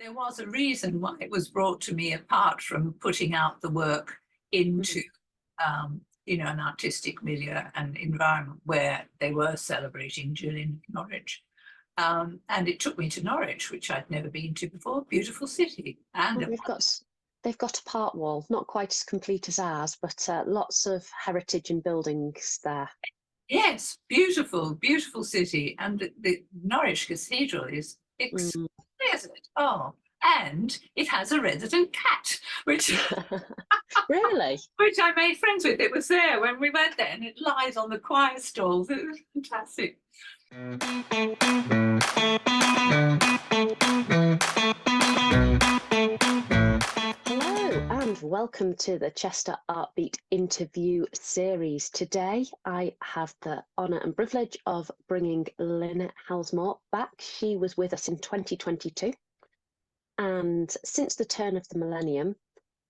there was a reason why it was brought to me, apart from putting out the work into, an artistic milieu and environment where they were celebrating Julian of Norwich. And it took me to Norwich, which I'd never been to before. Beautiful city. And they've got a part wall, not quite as complete as ours, but lots of heritage and buildings there. Yes, beautiful, beautiful city. And the Norwich Cathedral is exquisite. Oh, and it has a resident cat, which Really? which I made friends with. It was there when we went there, and it lies on the choir stalls. It was fantastic. Hello and welcome to the Chester Artbeat interview series. Today I have the honour and privilege of bringing Lynette Howells Moore back. She was with us in 2022, and since the turn of the millennium,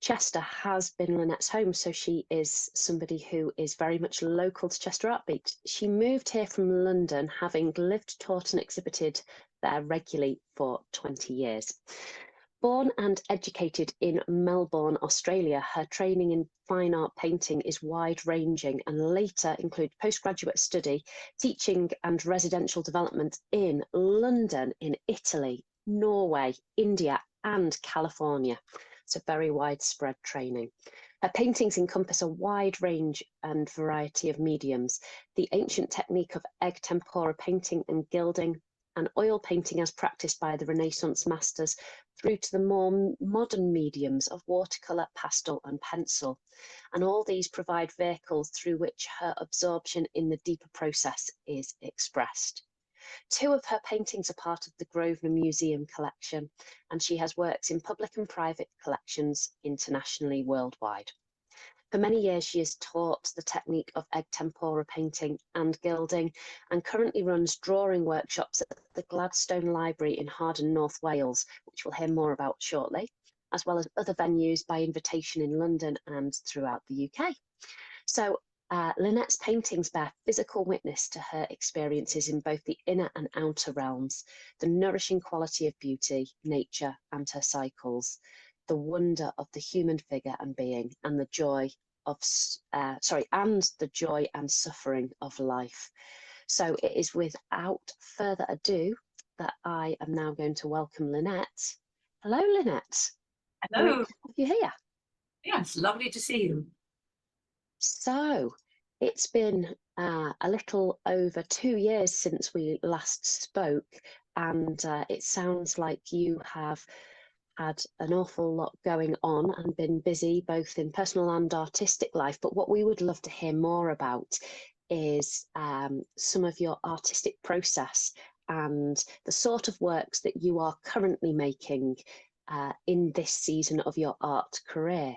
Chester has been Lynette's home, so she is somebody who is very much local to Chester Artbeat. She moved here from London, having lived, taught and exhibited there regularly for 20 years. Born and educated in Melbourne, Australia, her training in fine art painting is wide-ranging and later included postgraduate study, teaching and residential development in London, in Italy, Norway, India and California. So very widespread training. Her paintings encompass a wide range and variety of mediums. The ancient technique of egg tempera painting and gilding, and oil painting as practiced by the Renaissance masters, through to the more modern mediums of watercolour, pastel and pencil. And all these provide vehicles through which her absorption in the deeper process is expressed. Two of her paintings are part of the Grosvenor Museum collection, and she has works in public and private collections internationally worldwide. For many years, she has taught the technique of egg tempera painting and gilding, and currently runs drawing workshops at the Gladstone Library in Harden, North Wales, which we'll hear more about shortly, as well as other venues by invitation in London and throughout the UK. So Lynette's paintings bear physical witness to her experiences in both the inner and outer realms, the nourishing quality of beauty, nature and her cycles, the wonder of the human figure and being, and the joy of and suffering of life. So it is without further ado that I am now going to welcome Lynette. Hello, Lynette. Hello. Great to have you here. Yeah, it's lovely to see you. So it's been a little over 2 years since we last spoke, and it sounds like you have had an awful lot going on and been busy both in personal and artistic life. But what we would love to hear more about is some of your artistic process and the sort of works that you are currently making in this season of your art career.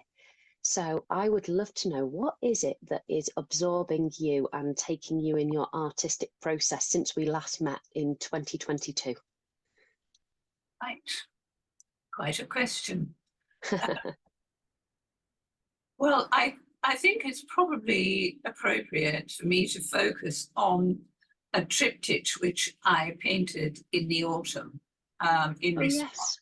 So I would love to know, what is it that is absorbing you and taking you in your artistic process since we last met in 2022? Right. Quite a question. Well, I think it's probably appropriate for me to focus on a triptych which I painted in the autumn in response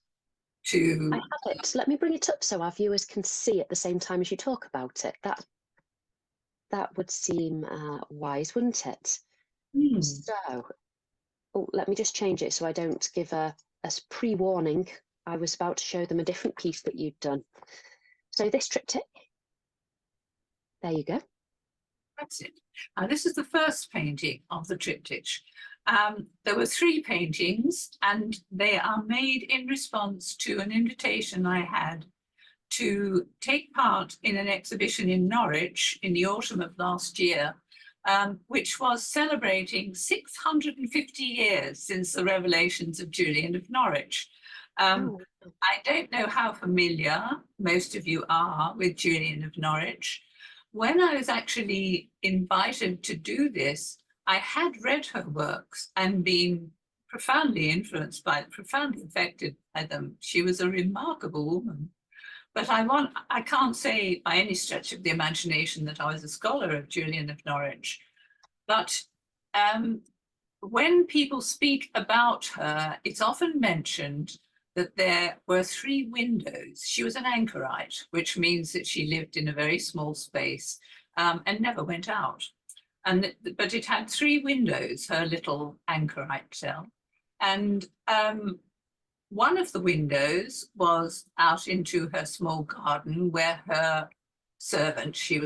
to... I have it. Let me bring it up so our viewers can see at the same time as you talk about it. That would seem wise, wouldn't it? So, let me just change it so I don't give a pre-warning. I was about to show them a different piece that you'd done. So this triptych, there you go. That's it. This is the first painting of the triptych. There were 3 paintings, and they are made in response to an invitation I had to take part in an exhibition in Norwich in the autumn of last year, which was celebrating 650 years since the revelations of Julian of Norwich. I don't know how familiar most of you are with Julian of Norwich. When I was actually invited to do this, I had read her works and been profoundly influenced by, profoundly affected by them. She was a remarkable woman. But I can't say by any stretch of the imagination that I was a scholar of Julian of Norwich. But when people speak about her, it's often mentioned that there were 3 windows. She was an ankerite, which means that she lived in a very small space and never went out. But it had 3 windows, her little ankerite cell. And one of the windows was out into her small garden where her servant, she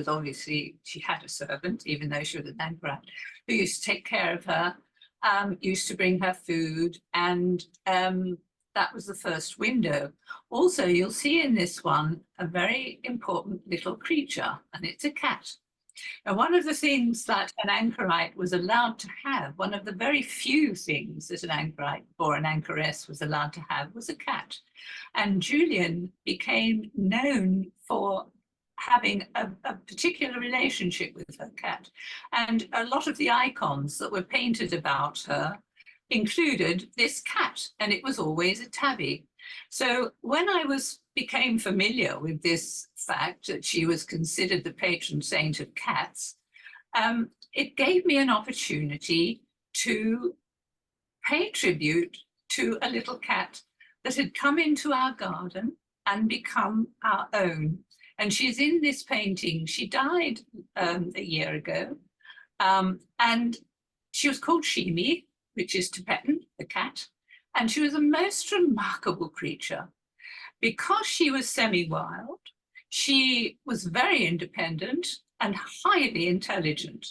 had a servant, even though she was an ankerite, who used to take care of her, used to bring her food, and that was the first window. Also, you'll see in this one a very important little creature, and it's a cat. And one of the things that an ankerite was allowed to have, one of the very few things that an ankerite or an anchoress was allowed to have, was a cat. And Julian became known for having a particular relationship with her cat. And a lot of the icons that were painted about her included this cat, and it was always a tabby. So when I became familiar with this fact that she was considered the patron saint of cats, it gave me an opportunity to pay tribute to a little cat that had come into our garden and become our own. And she's in this painting. She died a year ago, and she was called Shimi, which is Tibetan, the cat. And she was a most remarkable creature. Because she was semi-wild, she was very independent and highly intelligent.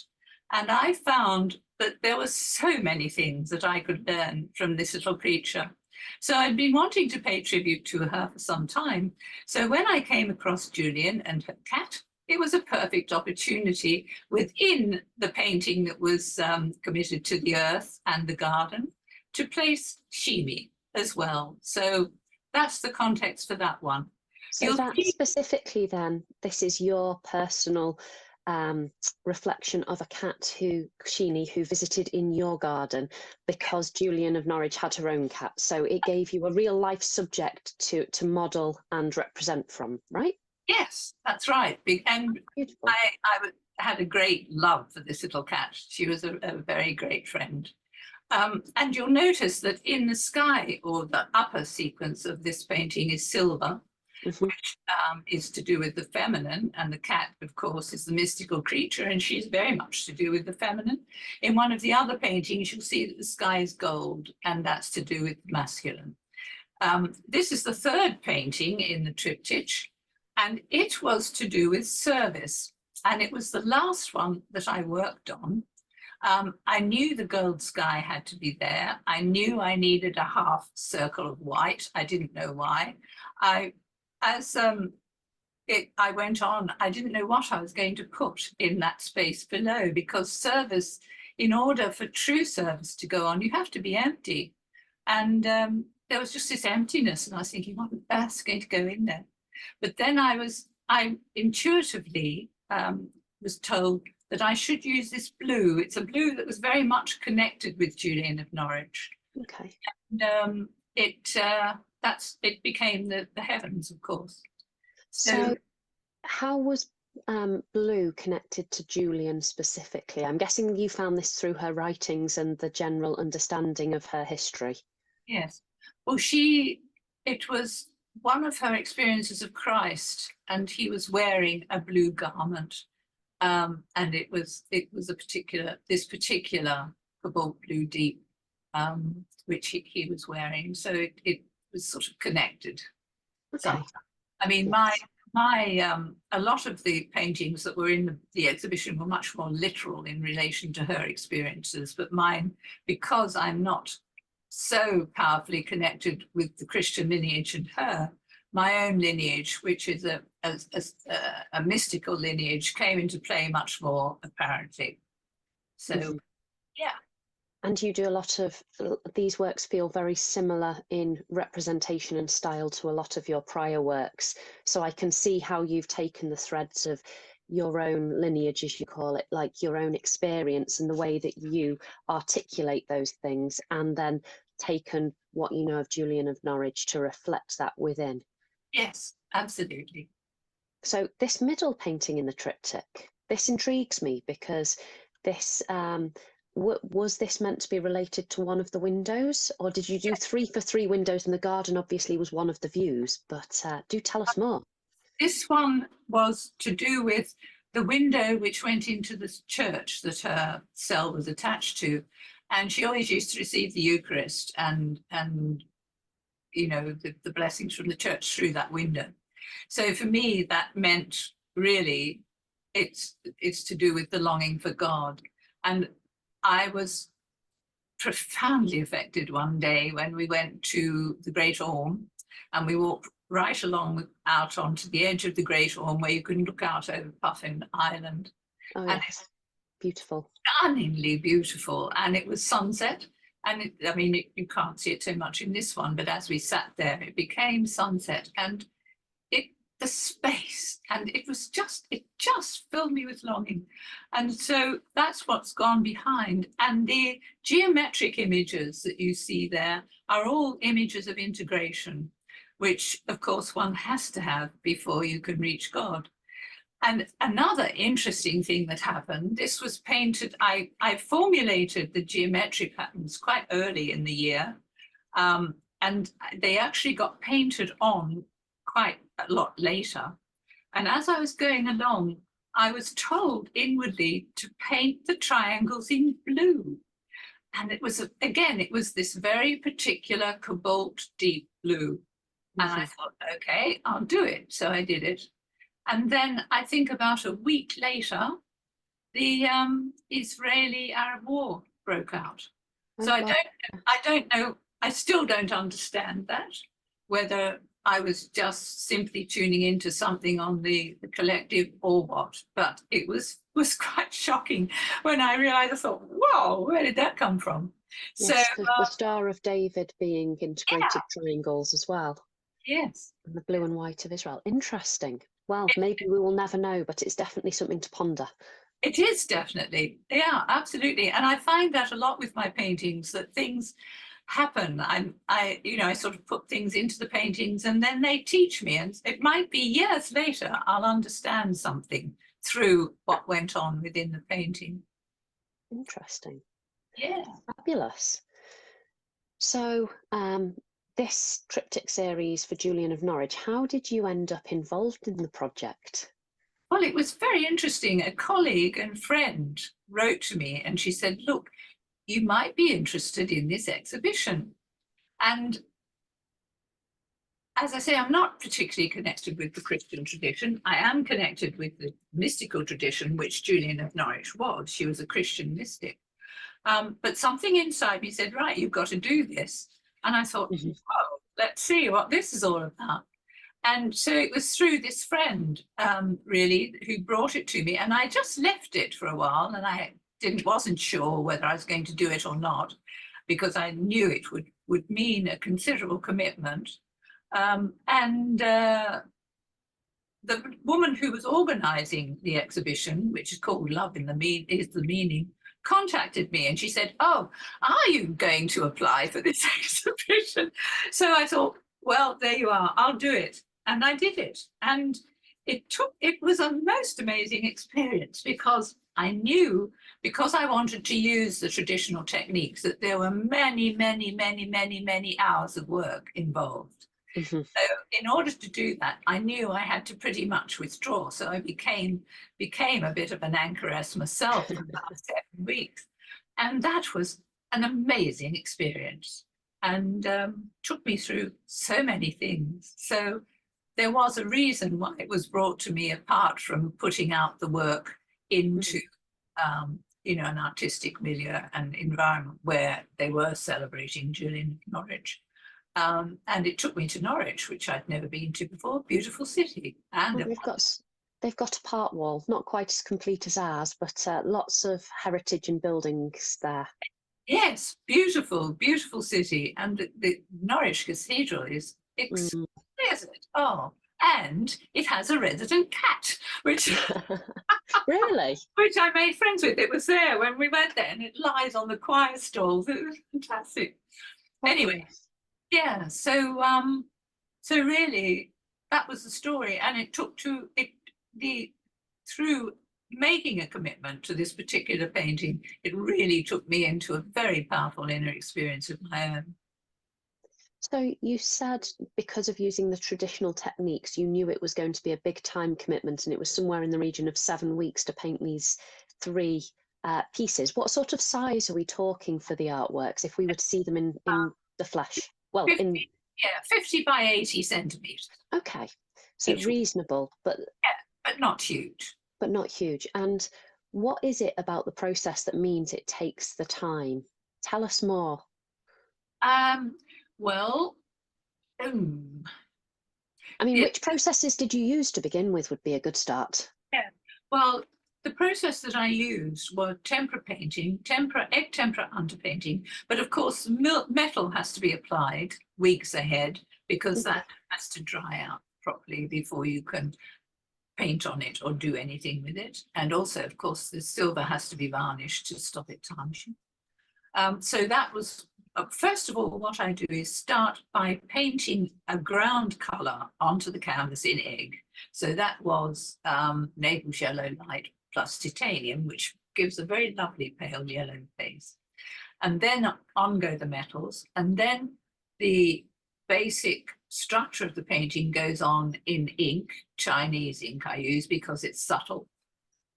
And I found that there were so many things that I could learn from this little creature. So I'd been wanting to pay tribute to her for some time. So when I came across Julian and her cat, it was a perfect opportunity within the painting that was committed to the earth and the garden to place Shimi as well. So that's the context for that one. So that specifically then, this is your personal reflection of a cat Sheeny, who visited in your garden because Julian of Norwich had her own cat. So it gave you a real life subject to model and represent from, right? Yes, that's right. And Beautiful. I had a great love for this little cat. She was a very great friend. And you'll notice that in the sky, or the upper sequence of this painting, is silver, which is to do with the feminine, and the cat, of course, is the mystical creature, and she's very much to do with the feminine. In one of the other paintings, you'll see that the sky is gold, and that's to do with the masculine. This is the 3rd painting in the triptych, and it was to do with service, and it was the last one that I worked on. I knew the gold sky had to be there. I knew I needed a half circle of white. I didn't know why. As I went on, I didn't know what I was going to put in that space below, because service, in order for true service to go on, you have to be empty. And there was just this emptiness, and I was thinking, what on earth is going to go in there? But then I intuitively was told that I should use this blue. It's a blue that was very much connected with Julian of Norwich. Okay. And it became the heavens, of course. So how was blue connected to Julian specifically? I'm guessing you found this through her writings and the general understanding of her history. Yes. Well, it was one of her experiences of Christ, and he was wearing a blue garment. And it was this particular cobalt blue deep, which he was wearing. So it was sort of connected. Okay. I mean, Yes. a lot of the paintings that were in the exhibition were much more literal in relation to her experiences, but mine, because I'm not so powerfully connected with the Christian lineage and her, my own lineage, which is a mystical lineage, came into play much more apparently. So, yeah. And you do a lot of, these works feel very similar in representation and style to a lot of your prior works. So I can see how you've taken the threads of your own lineage, as you call it, like your own experience and the way that you articulate those things, and then taken what you know of Julian of Norwich to reflect that within. Yes, absolutely. So this middle painting in the triptych, this intrigues me because this was this meant to be related to one of the windows, or did you do 3 for 3 windows, and the garden obviously was one of the views? But do tell us more. This one was to do with the window which went into the church that her cell was attached to. And she always used to receive the Eucharist and you know, the blessings from the church through that window. So for me, that meant really it's to do with the longing for God. And I was profoundly affected one day when we went to the Great Orme and we walked right along out onto the edge of the Great Orme where you can look out over Puffin Island. Oh, and yes. Beautiful. Stunningly beautiful. And it was sunset. And I mean, you can't see it so much in this one, but as we sat there, it became sunset. And the space, and it just filled me with longing. And so that's what's gone behind. And the geometric images that you see there are all images of integration, which of course one has to have before you can reach God. And another interesting thing that happened, this was painted, I formulated the geometric patterns quite early in the year, and they actually got painted on quite a lot later. And as I was going along, I was told inwardly to paint the triangles in blue. And it was, again, it was this very particular cobalt deep blue. And I thought, okay, I'll do it. So I did it. And then I think about a week later, the Israeli-Arab war broke out. So I don't know, I still don't understand that, whether I was just simply tuning into something on the collective or what, but it was quite shocking when I realized. I thought, whoa, where did that come from? Yes, so the Star of David being integrated triangles as well. Yes. And the blue and white of Israel. Interesting. Well, maybe we will never know, but it's definitely something to ponder. It is definitely. Yeah, absolutely. And I find that a lot with my paintings, that things happen. I sort of put things into the paintings and then they teach me. And it might be years later, I'll understand something through what went on within the painting. Interesting. Yeah. Fabulous. So this triptych series for Julian of Norwich, how did you end up involved in the project? Well, it was very interesting. A colleague and friend wrote to me and she said, look, you might be interested in this exhibition. And as I say, I'm not particularly connected with the Christian tradition. I am connected with the mystical tradition, which Julian of Norwich was. She was a Christian mystic. But something inside me said, right, you've got to do this. And I thought, oh, let's see what this is all about. And so it was through this friend, really, who brought it to me. And I just left it for a while, and I wasn't sure whether I was going to do it or not, because I knew it would mean a considerable commitment. The woman who was organizing the exhibition, which is called Love is the Meaning, contacted me and she said, oh, are you going to apply for this exhibition? So I thought, well, there you are, I'll do it. And I did it. And it was a most amazing experience, because I knew, because I wanted to use the traditional techniques, that there were many, many, many, many, many hours of work involved. So in order to do that, I knew I had to pretty much withdraw. So I became a bit of an anchoress myself for about 7 weeks. And that was an amazing experience, and took me through so many things. So there was a reason why it was brought to me, apart from putting out the work into an artistic milieu and environment where they were celebrating Julian of Norwich. And it took me to Norwich, which I'd never been to before. Beautiful city. And they've got a park wall, not quite as complete as ours, but lots of heritage and buildings there. Yes, beautiful, beautiful city. And the Norwich Cathedral is exquisite. Oh, and it has a resident cat, which really, which I made friends with. It was there when we went there, and it lies on the choir stalls. It was fantastic. Anyway, yeah. So really, that was the story, and it took through making a commitment to this particular painting, it really took me into a very powerful inner experience of my own. So you said because of using the traditional techniques, you knew it was going to be a big time commitment, and it was somewhere in the region of 7 weeks to paint these 3 pieces. What sort of size are we talking for the artworks if we were to see them in the flesh? Well, 50, yeah, 50 by 80 centimeters. Okay, so reasonable, but not huge. But not huge. And what is it about the process that means it takes the time? Tell us more. Well, I mean, which processes did you use to begin with would be a good start. Yeah, well, the process that I used were tempera painting, egg tempera underpainting, but of course metal has to be applied weeks ahead because that has to dry out properly before you can paint on it or do anything with it. And also, of course, the silver has to be varnished to stop it tarnishing. So that was, first of all, what I do is start by painting a ground color onto the canvas in egg. So that was Naples yellow light plus titanium, which gives a very lovely pale yellow base. And then on go the metals, and then the basic structure of the painting goes on in ink, Chinese ink I use because it's subtle.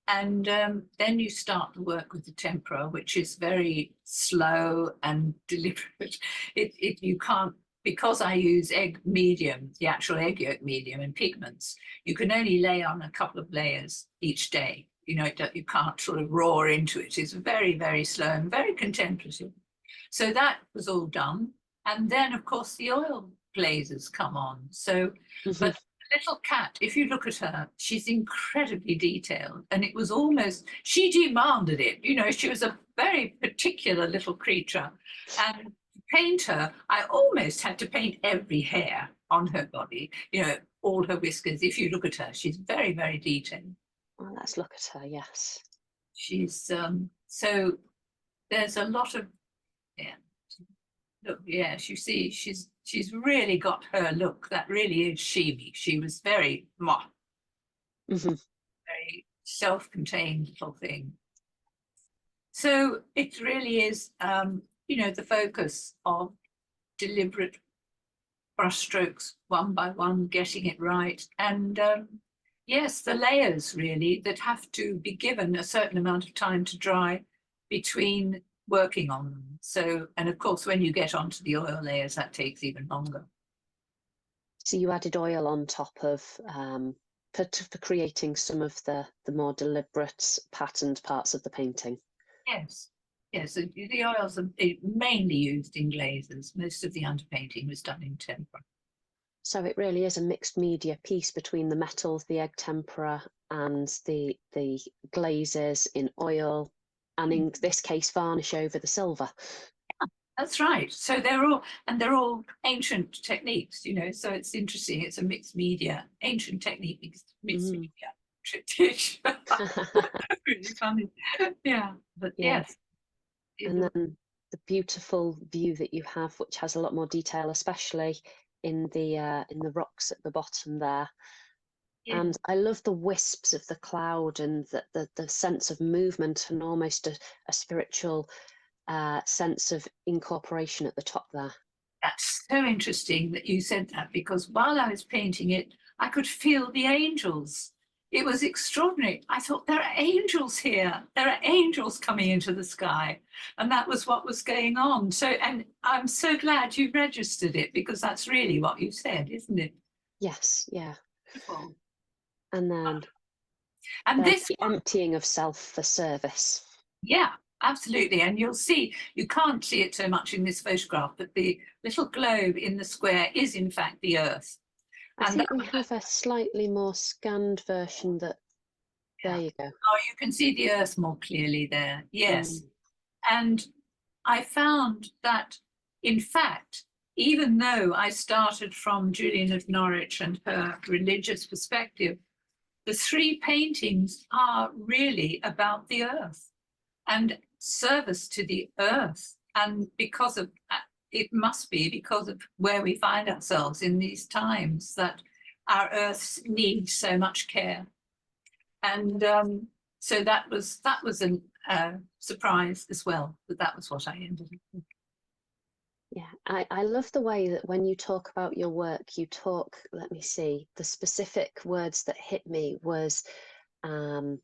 And then you start the work with the tempera, which is very slow and deliberate. You can't, because I use egg medium, the actual egg yolk medium and pigments, you can only lay on a couple of layers each day. You know, you can't sort of roar into it. It's very, very slow and very contemplative. So that was all done. And then, of course, the oil glazes come on. So, but little cat, if you look at her, she's incredibly detailed, and it was almost, she demanded it. You know, she was a very particular little creature, and to paint her, I almost had to paint every hair on her body, you know, all her whiskers. If you look at her, she's very, very detailed. Well, let's look at her. Yes, she's so there's a lot of, yeah, look, yes, you see, she's really got her look. That really is she. She was very very self-contained little thing. So it really is, you know, the focus of deliberate brushstrokes, one by one, getting it right. And yes, the layers really that have to be given a certain amount of time to dry between working on them. So, and of course, when you get onto the oil layers, that takes even longer. So you added oil on top of for creating some of the more deliberate patterned parts of the painting. Yes, yes. So the oils are mainly used in glazes. Most of the underpainting was done in tempera. So it really is a mixed media piece between the metals, the egg tempera, and the glazes in oil, and in this case, varnish over the silver. That's right. So they're all ancient techniques, you know. So it's interesting. It's a mixed media, ancient technique, mixed media, Triptych. Really funny. Yeah, but yes. And then the beautiful view that you have, which has a lot more detail, especially in the rocks at the bottom there. Yeah. And I love the wisps of the cloud and the sense of movement and almost a spiritual sense of incorporation at the top there. That's so interesting that you said that, because while I was painting it, I could feel the angels. It was extraordinary. I thought, there are angels here. There are angels coming into the sky. And that was what was going on. So, and I'm so glad you registered it, because that's really what you said, isn't it? Yes, yeah. Beautiful. And then this the emptying of self for service. Yeah, absolutely. And you'll see, you can't see it so much in this photograph, but the little globe in the square is in fact the Earth. I think we have a slightly more scanned version that, there you go. Oh, you can see the Earth more clearly there, yes. And I found that, in fact, even though I started from Julian of Norwich and her religious perspective, the 3 paintings are really about the Earth and service to the Earth. And because of, it must be because of where we find ourselves in these times, that our Earth needs so much care. And So that was a surprise as well, that was what I ended up with. Yeah, I love the way that when you talk about your work, you talk, let me see, the specific words that hit me was that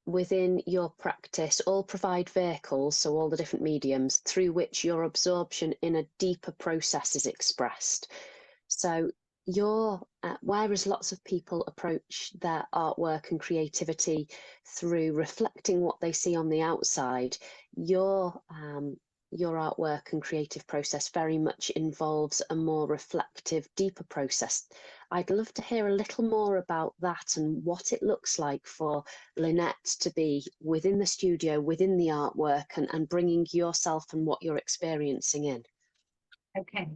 within your practice, all provide vehicles, so all the different mediums, through which your absorption in a deeper process is expressed. So whereas lots of people approach their artwork and creativity through reflecting what they see on the outside, your artwork and creative process very much involves a more reflective, deeper process. I'd love to hear a little more about that and what it looks like for Lynette to be within the studio, within the artwork, and bringing yourself and what you're experiencing in. Okay.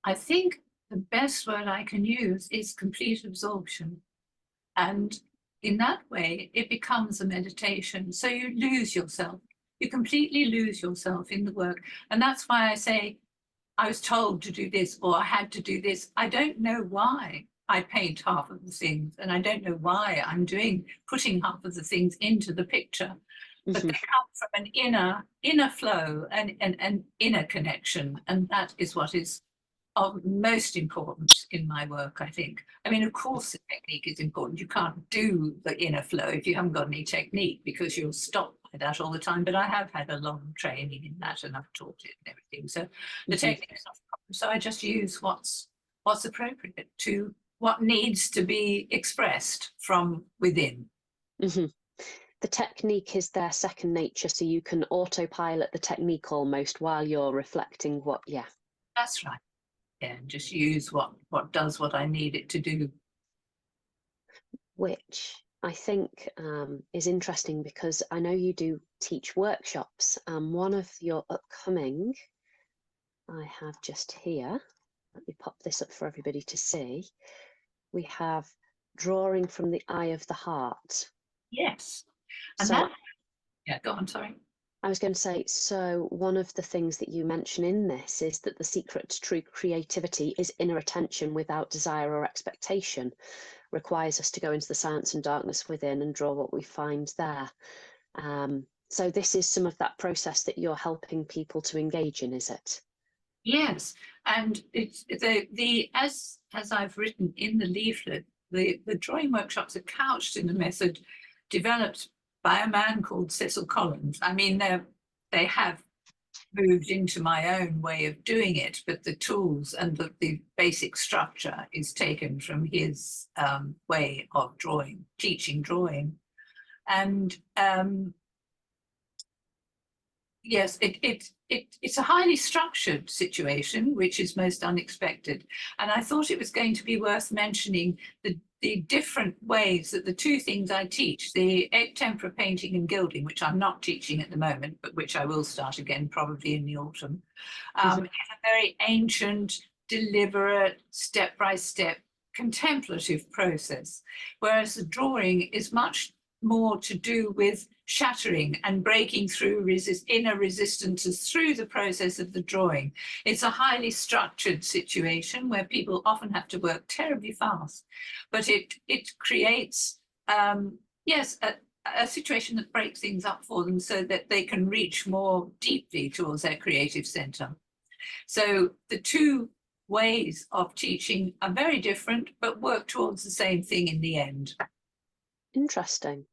I think the best word I can use is complete absorption. And in that way, it becomes a meditation. So you lose yourself. You completely lose yourself in the work. And that's why I say, I was told to do this, or I had to do this. I don't know why I paint half of the things, and I don't know why I'm putting half of the things into the picture. But they come from an inner flow and an inner connection. And that is what is of most importance in my work, I think. I mean, of course, the technique is important. You can't do the inner flow if you haven't got any technique, because you'll stop by that all the time. But I have had a long training in that, and I've taught it and everything. So the technique is not a problem. So I just use what's appropriate to what needs to be expressed from within. The technique is their second nature, so you can autopilot the technique almost while you're reflecting what, yeah. That's right. Yeah, and just use what does what I need it to do. Which I think is interesting, because I know you do teach workshops. One of your upcoming, I have just here, let me pop this up for everybody to see. We have drawing from the eye of the heart. Yes. And so yeah, go on, sorry. I was going to say, so one of the things that you mention in this is that the secret to true creativity is inner attention without desire or expectation, requires us to go into the silence and darkness within and draw what we find there. So this is some of that process that you're helping people to engage in, is it? Yes, and it's as I've written in the leaflet, the drawing workshops are couched in a method developed by a man called Cecil Collins. I mean, they have moved into my own way of doing it, but the tools and the basic structure is taken from his way of drawing, teaching drawing. And yes, it's a highly structured situation, which is most unexpected. And I thought it was going to be worth mentioning the different ways that the two things I teach, the egg tempera painting and gilding, which I'm not teaching at the moment, but which I will start again probably in the autumn, is a very ancient, deliberate, step-by-step, contemplative process, whereas the drawing is much more to do with shattering and breaking through inner resistances through the process of the drawing. It's a highly structured situation where people often have to work terribly fast, but it creates, yes, a situation that breaks things up for them so that they can reach more deeply towards their creative center. So the two ways of teaching are very different, but work towards the same thing in the end. Interesting.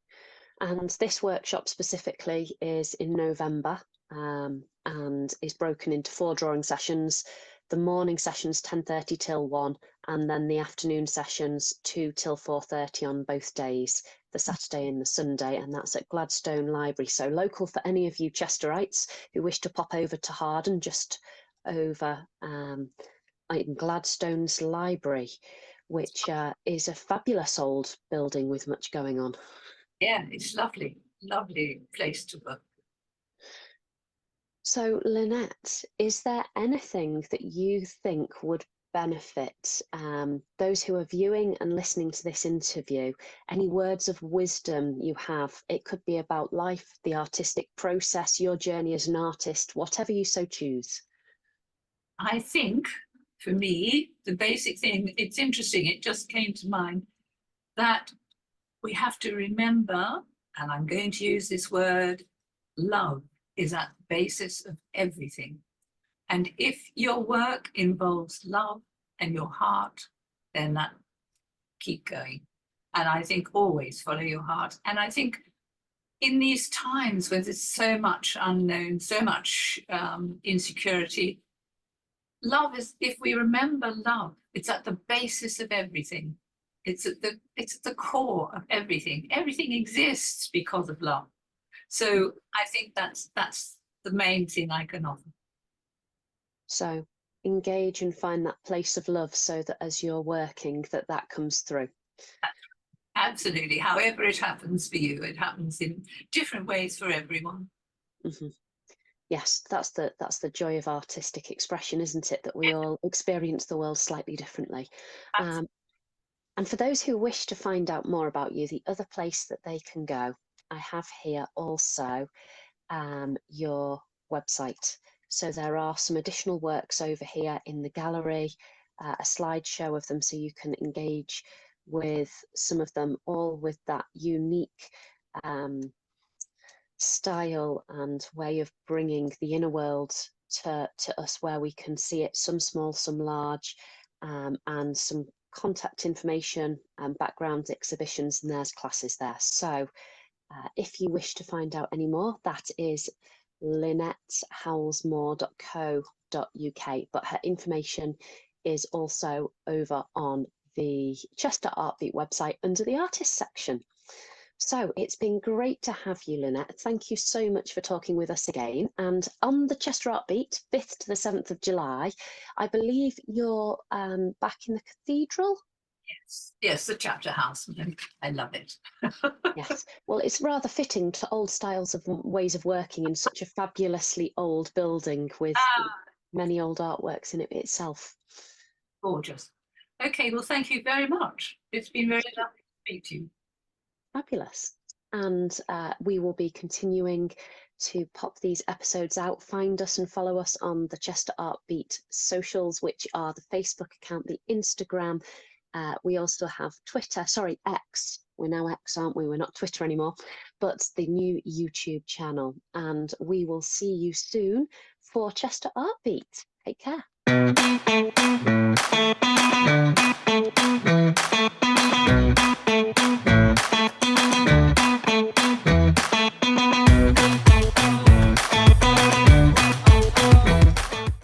And this workshop specifically is in November and is broken into 4 drawing sessions. The morning sessions 10:30 till 1, and then the afternoon sessions 2 till 4:30 on both days, the Saturday and the Sunday, and that's at Gladstone Library. So local for any of you Chesterites who wish to pop over to Harden, just over in Gladstone's Library, which is a fabulous old building with much going on. Yeah, it's lovely, lovely place to work. So, Lynette, is there anything that you think would benefit those who are viewing and listening to this interview? Any words of wisdom you have? It could be about life, the artistic process, your journey as an artist, whatever you so choose. I think, for me, the basic thing, it's interesting, it just came to mind, that we have to remember, and I'm going to use this word, love is at the basis of everything. And if your work involves love and your heart, then that keep going. And I think always follow your heart. And I think in these times where there's so much unknown, so much insecurity, love is, if we remember love, it's at the basis of everything. It's at the core of everything. Everything exists because of love. So I think that's the main thing I can offer. So engage and find that place of love so that as you're working, that comes through. Absolutely. However it happens for you, it happens in different ways for everyone. Mm-hmm. Yes, that's the joy of artistic expression, isn't it? That we all experience the world slightly differently. And for those who wish to find out more about you, the other place that they can go, I have here also your website. So there are some additional works over here in the gallery, a slideshow of them so you can engage with some of them, all with that unique style and way of bringing the inner world to us, where we can see it, some small, some large, and some contact information and background exhibitions, and there's classes there. So if you wish to find out any more, that is lynnethehowellsmoore.co.uk, but her information is also over on the Chester Artbeat website under the artist section. So it's been great to have you, Lynette. Thank you so much for talking with us again. And on the Chester Artbeat, 5th to the 7th of July, I believe you're back in the cathedral? Yes, the chapter house. I love it. Yes, well, it's rather fitting to old styles of ways of working in such a fabulously old building with many old artworks in it itself. Gorgeous. Okay, well, thank you very much. It's been very lovely to speak to you. Fabulous. And we will be continuing to pop these episodes out. Find us and follow us on the Chester Artbeat socials, which are the Facebook account, the Instagram. We also have Twitter, sorry, X. We're now X, aren't we? We're not Twitter anymore, but the new YouTube channel. And we will see you soon for Chester Artbeat. Take care.